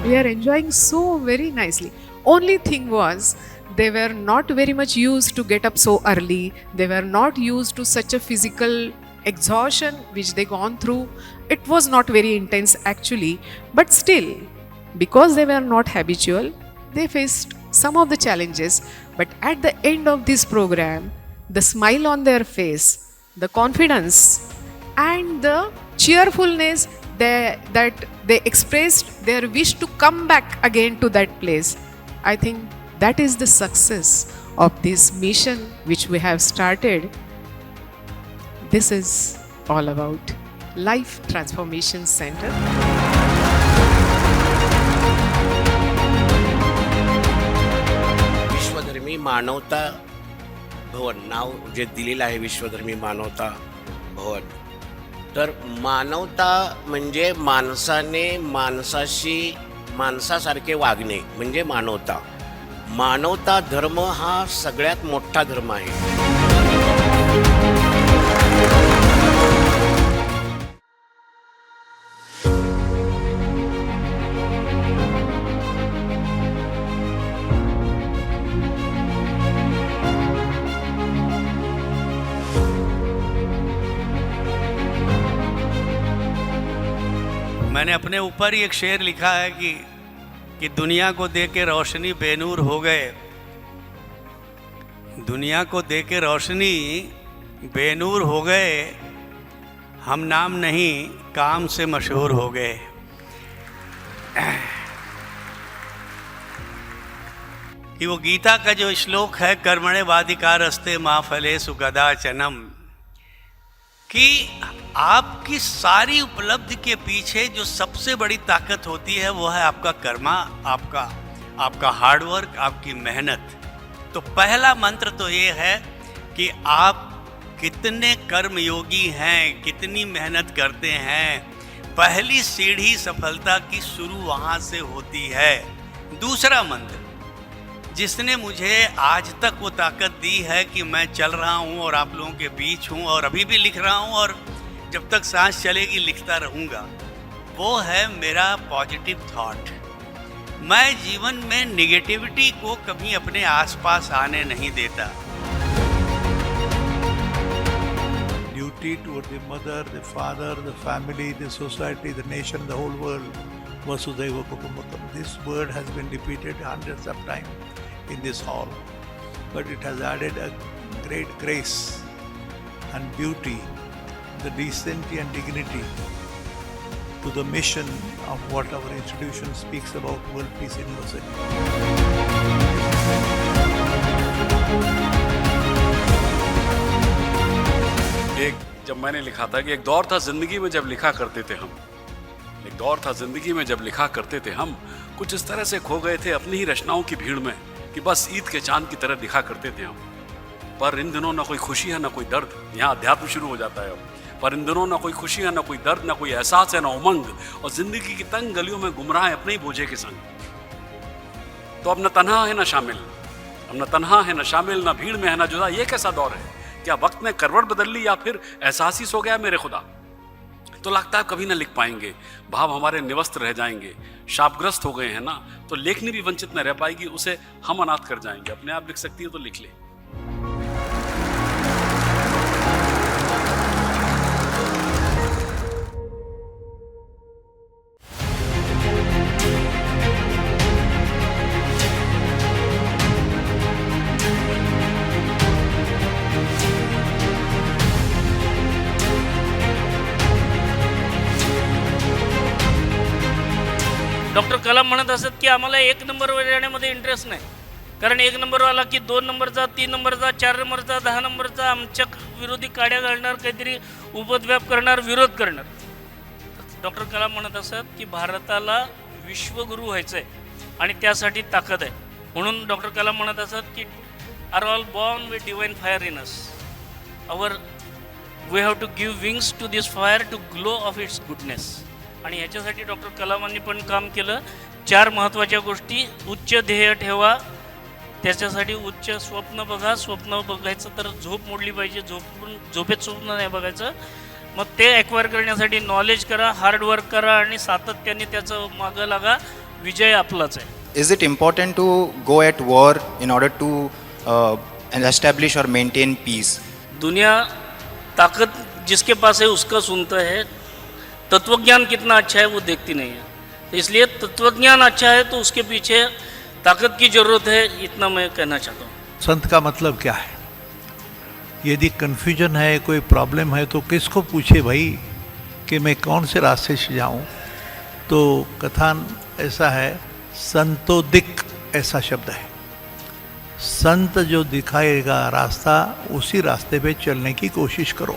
We are enjoying so very nicely. Only thing was, they were not very much used to get up so early. They were not used to such a physical exhaustion which they gone through. It was not very intense actually, but still, because they were not habitual, they faced some of the challenges. But at the end of this program, the smile on their face, the confidence, and the cheerfulness that they expressed their wish to come back again to that place. I think that is the success of this mission which we have started. This is all about Life Transformation Center. विश्वधर्मी मानवता भवन नाव जे दिलेलं आहे, विश्वधर्मी मानवता भवन. तर मानवता म्हणजे माणसाने माणसाशी माणसासारखे वागणे म्हणजे मानवता. मानवता धर्म हा सगळ्यात मोठा धर्म आहे. मैंने अपने ऊपर ही एक शेर लिखा है कि दुनिया को दे के रोशनी बेनूर हो गए, दुनिया को दे के रोशनी बेनूर हो गए, हम नाम नहीं काम से मशहूर हो गए. कि वो गीता का जो श्लोक है, कर्मणे वाधिकारस्ते मा फलेषु कदाचनम, कि आपकी सारी उपलब्धि के पीछे जो सबसे बड़ी ताकत होती है वो है आपका कर्मा, आपका हार्डवर्क, आपकी मेहनत. तो पहला मंत्र तो ये है कि आप कितने कर्मयोगी हैं, कितनी मेहनत करते हैं. पहली सीढ़ी सफलता की शुरू वहाँ से होती है. दूसरा मंत्र, जिसने मुझे आज तक वो ताकत दी है कि मैं चल रहा हूँ और आप लोगों के बीच हूँ और अभी भी लिख रहा हूँ और जब तक सांस चलेगी लिखता रहूँगा, वो है मेरा पॉजिटिव थॉट. मैं जीवन में नेगेटिविटी को कभी अपने आसपास आने नहीं देता. Duty toward the mother, the father, the family, the society, the nation, the whole world. Vasudhaiva Kutumbakam. This word has been repeated hundreds of times in this hall, but it has added a great grace and beauty, the decency and dignity to the mission of what our institution speaks about, World Peace University. जब मैंने लिखा था कि एक दौर था जिंदगी में जब लिखा करते थे हम, एक दौर था जिंदगी में जब लिखा करते थे हम, कुछ इस तरह से खो गए थे अपनी ही रचनाओं की भीड़ में कि बस ईद के चांद की तरह दिखा करते थे हम. पर इन दिनों ना कोई खुशी है ना कोई दर्द. यहाँ अध्यात्म शुरू हो जाता है अब. पर इन दिनों ना कोई खुशी है ना कोई दर्द, ना कोई एहसास है ना उमंग, और जिंदगी की तंग गलियों में गुमराह है अपने ही बोझे के संग. तो अब न तन्हा है ना शामिल, अब न तन्हा है ना शामिल, ना भीड़ में है ना जुदा. ये कैसा दौर है? क्या वक्त ने करवट बदल ली या फिर एहसास ही सो गया मेरे खुदा? तो लगता है कभी ना लिख पाएंगे, भाव हमारे निवस्त रह जाएंगे. शापग्रस्त हो गए हैं ना, तो लेखनी भी वंचित न रह पाएगी, उसे हम अनाथ कर जाएंगे. अपने आप लिख सकती है तो लिख ले. डॉक्टर कलाम म्हणत असत की आम्हाला 1 नंबरवर येण्यामध्ये इंटरेस्ट नाही, कारण 1 नंबरवाला की 2 नंबरचा, 3 नंबरचा, 4 नंबरचा, 10 नंबरचा आमच्या विरोधी काड्या घालणार, काहीतरी उपद्व्याप करणार, विरोध करणार. डॉक्टर कलाम म्हणत असत की भारताला विश्वगुरू व्हायचं आहे आणि त्यासाठी ताकद आहे. म्हणून डॉक्टर कलाम म्हणत असत की are all born with divine fire in us. We have to give wings to this fire to glow of its goodness. आणि ह्याच्यासाठी डॉक्टर कलामांनी पण काम केलं. 4 महत्त्वाच्या गोष्टी: उच्च ध्येय ठेवा, त्याच्यासाठी उच्च स्वप्न बघा, स्वप्न बघायचं तर झोप मोडली पाहिजे, झोपेत स्वप्न नाही बघायचं. मग ते ॲक्वायर करण्यासाठी नॉलेज करा, हार्डवर्क करा आणि सातत्याने त्याचं मागं लागा विजय आपलाच आहे. Is it important to go at war in order to establish or maintain peace? दुनिया ताकत जिसके पास है उसका सुनता है, तत्वज्ञान कितना अच्छा है वो देखती नहीं है. तो इसलिए तत्वज्ञान अच्छा है तो उसके पीछे ताकत की ज़रूरत है, इतना मैं कहना चाहता हूँ. संत का मतलब क्या है? यदि कन्फ्यूजन है, कोई प्रॉब्लम है, तो किसको पूछे भाई कि मैं कौन से रास्ते से जाऊं? तो कथान ऐसा है, संतोदिक ऐसा शब्द है. संत जो दिखाएगा रास्ता, उसी रास्ते पे चलने की कोशिश करो.